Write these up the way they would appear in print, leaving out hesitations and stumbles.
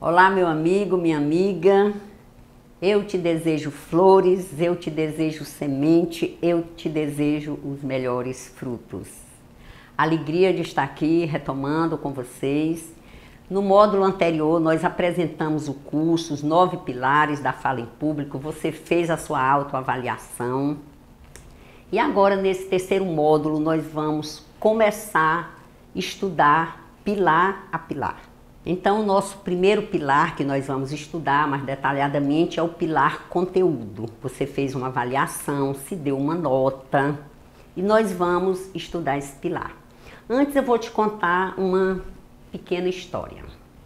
Olá, meu amigo, minha amiga. Eu te desejo flores, eu te desejo semente, eu te desejo os melhores frutos. Alegria de estar aqui retomando com vocês. No módulo anterior, nós apresentamos o curso, os 9 pilares da fala em público. Você fez a sua autoavaliação. E agora, nesse terceiro módulo, nós vamos começar a estudar pilar a pilar. Então, o nosso primeiro pilar que nós vamos estudar mais detalhadamente é o pilar conteúdo. Você fez uma avaliação, se deu uma nota e nós vamos estudar esse pilar. Antes eu vou te contar uma pequena história.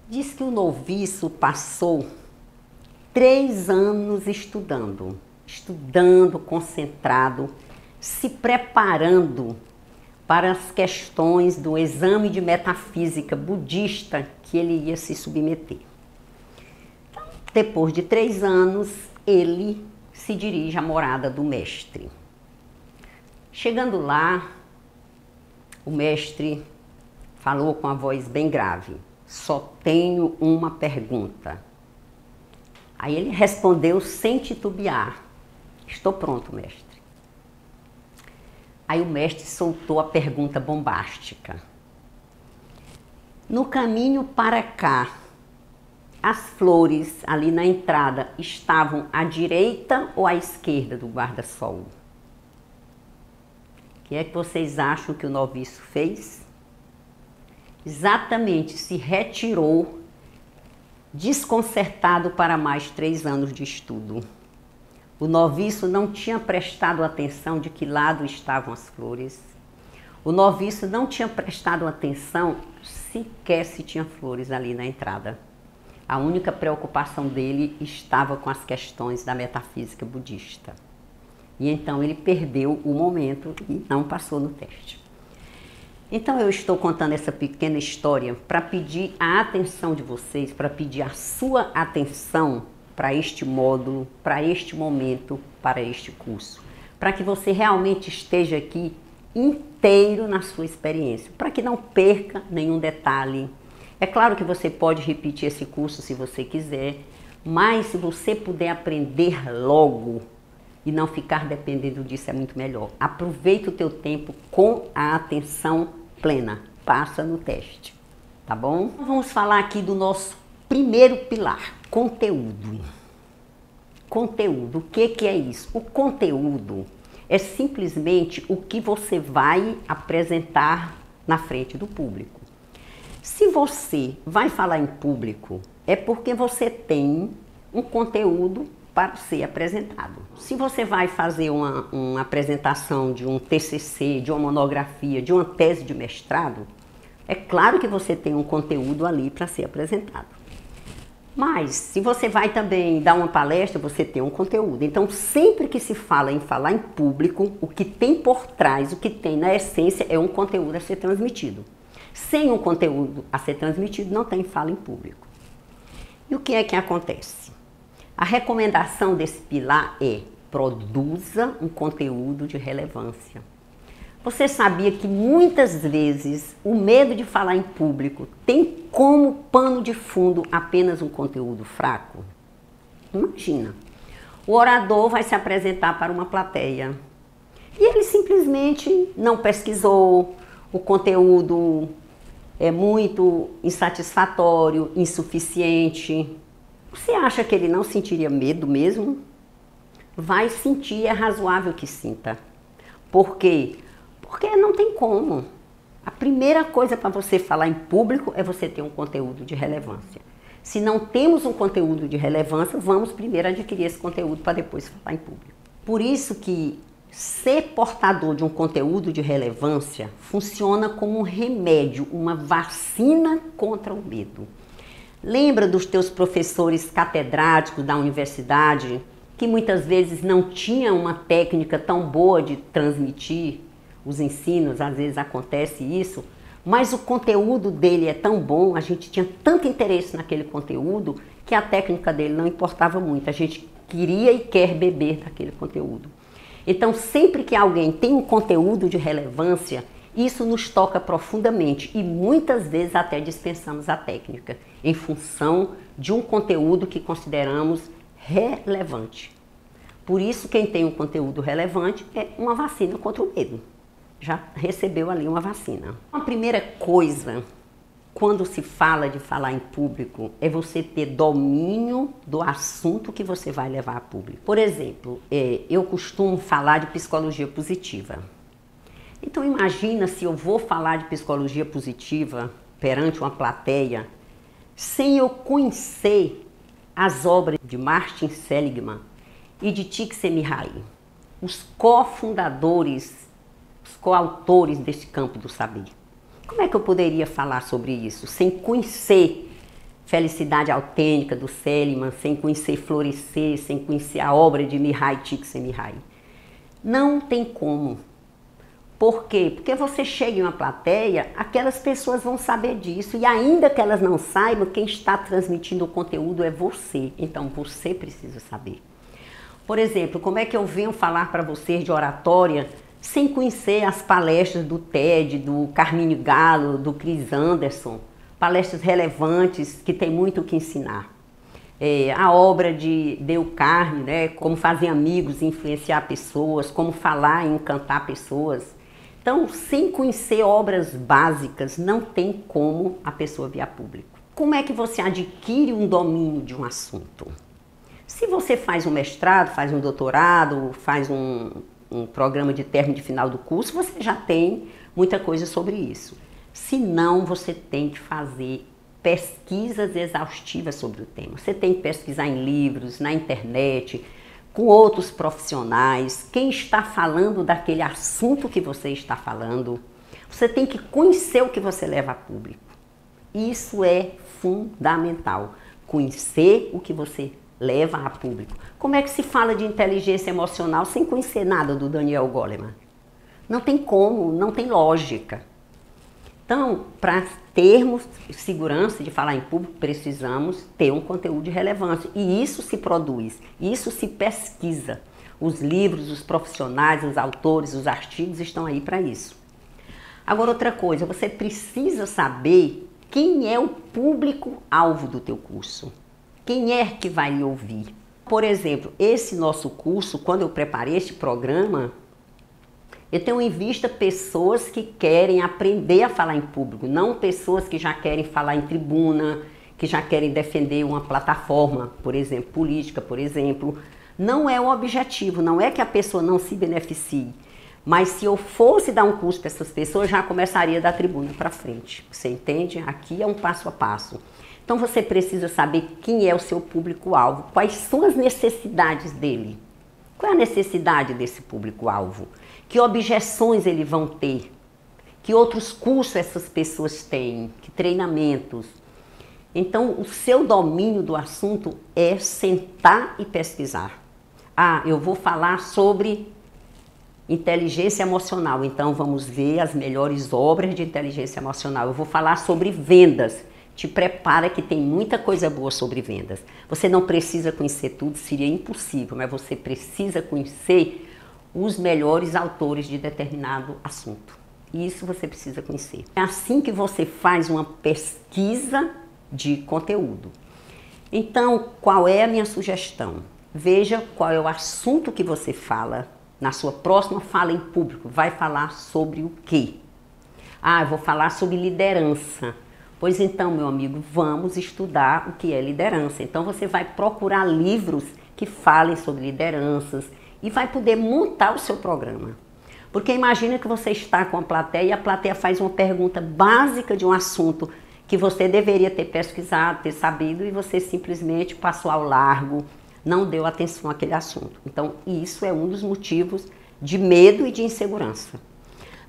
Diz que o noviço passou 3 anos estudando, concentrado, se preparando para as questões do exame de metafísica budista que ele ia se submeter. Então, depois de 3 anos, ele se dirige à morada do mestre. Chegando lá, o mestre falou com a voz bem grave: "Só tenho uma pergunta." Aí ele respondeu sem titubear: "Estou pronto, mestre." Aí o mestre soltou a pergunta bombástica: "No caminho para cá, as flores ali na entrada estavam à direita ou à esquerda do guarda-sol?" O que é que vocês acham que o noviço fez? Exatamente, se retirou, desconcertado para mais 3 anos de estudo. O noviço não tinha prestado atenção de que lado estavam as flores. O noviço não tinha prestado atenção sequer se tinha flores ali na entrada. A única preocupação dele estava com as questões da metafísica budista. E então ele perdeu o momento e não passou no teste. Então eu estou contando essa pequena história para pedir a atenção de vocês, para pedir a sua atenção para este módulo, para este momento, para este curso. Para que você realmente esteja aqui inteiro na sua experiência, para que não perca nenhum detalhe. É claro que você pode repetir esse curso se você quiser, mas se você puder aprender logo e não ficar dependendo disso, é muito melhor. Aproveita o teu tempo com a atenção plena. Passa no teste, tá bom? Vamos falar aqui do nosso primeiro pilar, conteúdo. Conteúdo, o que é isso? O conteúdo é simplesmente o que você vai apresentar na frente do público. Se você vai falar em público, é porque você tem um conteúdo para ser apresentado. Se você vai fazer uma apresentação de um TCC, de uma monografia, de uma tese de mestrado, é claro que você tem um conteúdo ali para ser apresentado. Mas, se você vai também dar uma palestra, você tem um conteúdo. Então, sempre que se fala em falar em público, o que tem por trás, o que tem na essência, é um conteúdo a ser transmitido. Sem um conteúdo a ser transmitido, não tem fala em público. E o que é que acontece? A recomendação desse pilar é: produza um conteúdo de relevância. Você sabia que muitas vezes o medo de falar em público tem como pano de fundo apenas um conteúdo fraco? Imagina, o orador vai se apresentar para uma plateia e ele simplesmente não pesquisou, o conteúdo é muito insatisfatório, insuficiente. Você acha que ele não sentiria medo mesmo? Vai sentir, é razoável que sinta. Por quê? Porque não tem como. A primeira coisa para você falar em público é você ter um conteúdo de relevância. Se não temos um conteúdo de relevância, vamos primeiro adquirir esse conteúdo para depois falar em público. Por isso que ser portador de um conteúdo de relevância funciona como um remédio, uma vacina contra o medo. Lembra dos teus professores catedráticos da universidade que muitas vezes não tinham uma técnica tão boa de transmitir os ensinos? Às vezes acontece isso, mas o conteúdo dele é tão bom, a gente tinha tanto interesse naquele conteúdo que a técnica dele não importava muito, a gente queria e quer beber daquele conteúdo. Então, sempre que alguém tem um conteúdo de relevância, Isso nos toca profundamente e muitas vezes até dispensamos a técnica, em função de um conteúdo que consideramos relevante. Por isso, quem tem um conteúdo relevante é uma vacina contra o medo. Já recebeu ali uma vacina. A primeira coisa, quando se fala de falar em público, é você ter domínio do assunto que você vai levar a público. Por exemplo, eu costumo falar de psicologia positiva. Então imagina se eu vou falar de psicologia positiva perante uma plateia sem eu conhecer as obras de Martin Seligman e de Csikszentmihalyi, os cofundadores, os coautores desse campo do saber. Como é que eu poderia falar sobre isso sem conhecer Felicidade Autêntica do Seligman, sem conhecer Florescer, sem conhecer a obra de Mihaly Csikszentmihalyi? Não tem como. Por quê? Porque você chega em uma plateia, aquelas pessoas vão saber disso e ainda que elas não saibam, quem está transmitindo o conteúdo é você. Então você precisa saber. Por exemplo, como é que eu venho falar para vocês de oratória sem conhecer as palestras do TED, do Carmine Gallo, do Chris Anderson, palestras relevantes que tem muito o que ensinar. A obra de Dale Carnegie, né, como fazer amigos, influenciar pessoas, como falar e encantar pessoas. Então, sem conhecer obras básicas, não tem como a pessoa vir a público. Como é que você adquire um domínio de um assunto? Se você faz um mestrado, faz um doutorado, faz um programa de término de final do curso, você já tem muita coisa sobre isso. Se não, você tem que fazer pesquisas exaustivas sobre o tema. Você tem que pesquisar em livros, na internet, com outros profissionais, quem está falando daquele assunto que você está falando. Você tem que conhecer o que você leva a público. Isso é fundamental, conhecer o que você leva a público. Como é que se fala de inteligência emocional sem conhecer nada do Daniel Goleman? Não tem como, não tem lógica. Então, para termos segurança de falar em público, precisamos ter um conteúdo de relevância. E isso se produz, isso se pesquisa. Os livros, os profissionais, os autores, os artigos estão aí para isso. Agora, outra coisa, você precisa saber quem é o público-alvo do teu curso. Quem é que vai lhe ouvir? Por exemplo, esse nosso curso, quando eu preparei este programa, eu tenho em vista pessoas que querem aprender a falar em público, não pessoas que já querem falar em tribuna, que já querem defender uma plataforma, por exemplo, política, por exemplo. Não é o objetivo, não é que a pessoa não se beneficie. Mas se eu fosse dar um curso para essas pessoas, já começaria da tribuna para frente. Você entende? Aqui é um passo a passo. Então você precisa saber quem é o seu público-alvo, quais são as necessidades dele. Qual é a necessidade desse público-alvo? Que objeções eles vão ter? Que outros cursos essas pessoas têm? Que treinamentos? Então, o seu domínio do assunto é sentar e pesquisar. Ah, eu vou falar sobre inteligência emocional, então vamos ver as melhores obras de inteligência emocional. Eu vou falar sobre vendas. Te prepara que tem muita coisa boa sobre vendas. Você não precisa conhecer tudo, seria impossível, mas você precisa conhecer os melhores autores de determinado assunto. Isso você precisa conhecer. É assim que você faz uma pesquisa de conteúdo. Então, qual é a minha sugestão? Veja qual é o assunto que você fala na sua próxima fala em público. Vai falar sobre o quê? Ah, eu vou falar sobre liderança. Pois então, meu amigo, vamos estudar o que é liderança. Então você vai procurar livros que falem sobre lideranças e vai poder montar o seu programa. Porque imagina que você está com a plateia e a plateia faz uma pergunta básica de um assunto que você deveria ter pesquisado, ter sabido, e você simplesmente passou ao largo, não deu atenção àquele assunto. Então isso é um dos motivos de medo e de insegurança.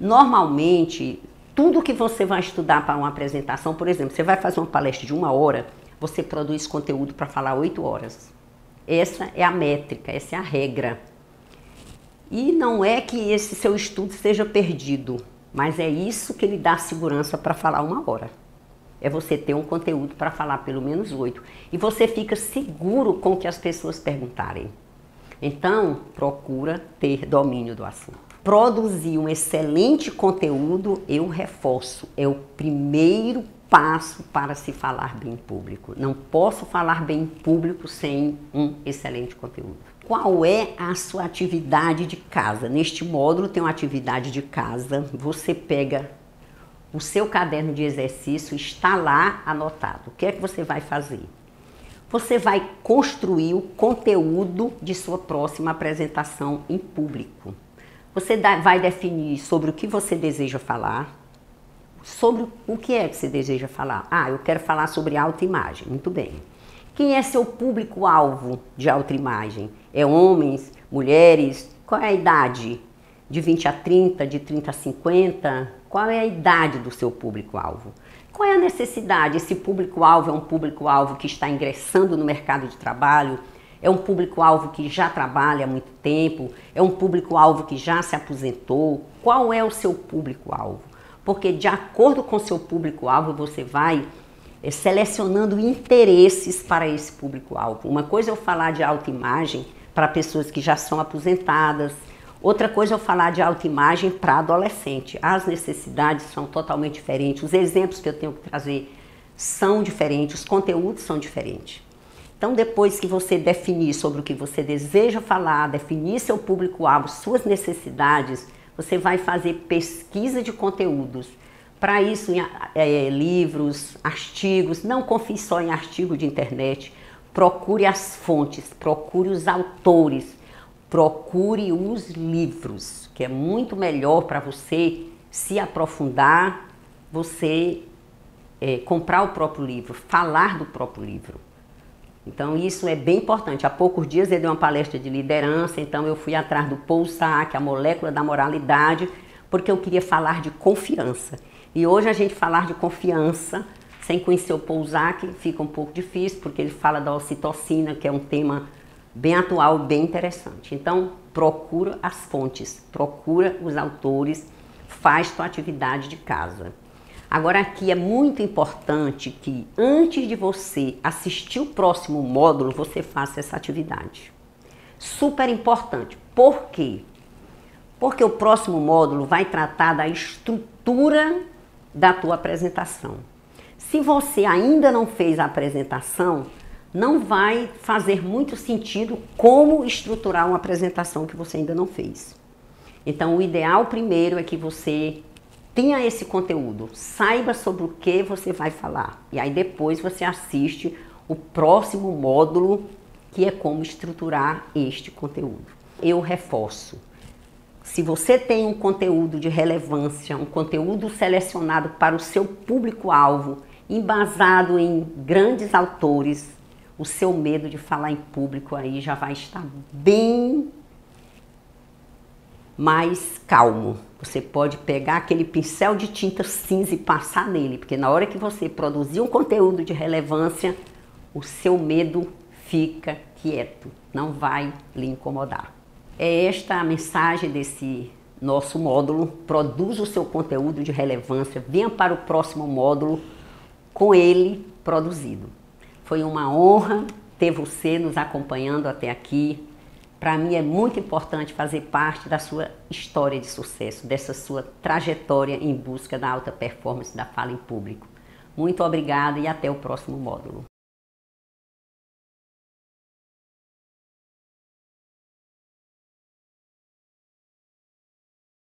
Normalmente, tudo que você vai estudar para uma apresentação, por exemplo, você vai fazer uma palestra de 1 hora, você produz conteúdo para falar 8 horas. Essa é a métrica, essa é a regra. E não é que esse seu estudo seja perdido, mas é isso que lhe dá segurança para falar 1 hora. É você ter um conteúdo para falar pelo menos 8. E você fica seguro com o que as pessoas perguntarem. Então, procura ter domínio do assunto. produzir um excelente conteúdo, eu reforço, é o primeiro passo para se falar bem em público. Não posso falar bem em público sem um excelente conteúdo. Qual é a sua atividade de casa? Neste módulo tem uma atividade de casa, você pega o seu caderno de exercício, está lá anotado. O que é que você vai fazer? Você vai construir o conteúdo de sua próxima apresentação em público. Você vai definir sobre o que você deseja falar, sobre o que é que você deseja falar. Ah, eu quero falar sobre autoimagem. Muito bem. Quem é seu público-alvo de autoimagem? É homens, mulheres? Qual é a idade? De 20 a 30, de 30 a 50? Qual é a idade do seu público-alvo? Qual é a necessidade? Esse público-alvo é um público-alvo que está ingressando no mercado de trabalho? É um público-alvo que já trabalha há muito tempo? É um público-alvo que já se aposentou? Qual é o seu público-alvo? Porque de acordo com o seu público-alvo, você vai selecionando interesses para esse público-alvo. Uma coisa é eu falar de autoimagem para pessoas que já são aposentadas, outra coisa é eu falar de autoimagem para adolescente. As necessidades são totalmente diferentes, os exemplos que eu tenho que trazer são diferentes, os conteúdos são diferentes. Então, depois que você definir sobre o que você deseja falar, definir seu público-alvo, suas necessidades, você vai fazer pesquisa de conteúdos. Para isso, livros, artigos, não confie só em artigo de internet, procure as fontes, procure os autores, procure os livros, que é muito melhor para você se aprofundar, você comprar o próprio livro, falar do próprio livro. Então isso é bem importante. Há poucos dias eu dei uma palestra de liderança, então eu fui atrás do Paul Sack, a molécula da moralidade, porque eu queria falar de confiança. E hoje a gente falar de confiança, sem conhecer o Paul Sack, fica um pouco difícil, porque ele fala da ocitocina, que é um tema bem atual, bem interessante. Então procura as fontes, procura os autores, faz tua atividade de casa. Agora aqui é muito importante que antes de você assistir o próximo módulo, você faça essa atividade. Super importante. Por quê? Porque o próximo módulo vai tratar da estrutura da tua apresentação. Se você ainda não fez a apresentação, não vai fazer muito sentido como estruturar uma apresentação que você ainda não fez. Então o ideal primeiro é que você tenha esse conteúdo, saiba sobre o que você vai falar. E aí depois você assiste o próximo módulo, que é como estruturar este conteúdo. Eu reforço, se você tem um conteúdo de relevância, um conteúdo selecionado para o seu público-alvo, embasado em grandes autores, o seu medo de falar em público aí já vai estar bem mais calmo. Você pode pegar aquele pincel de tinta cinza e passar nele, porque na hora que você produzir um conteúdo de relevância, o seu medo fica quieto, não vai lhe incomodar. É esta a mensagem desse nosso módulo. Produza o seu conteúdo de relevância, venha para o próximo módulo com ele produzido. Foi uma honra ter você nos acompanhando até aqui. Para mim é muito importante fazer parte da sua história de sucesso, dessa sua trajetória em busca da alta performance da fala em público. Muito obrigada e até o próximo módulo.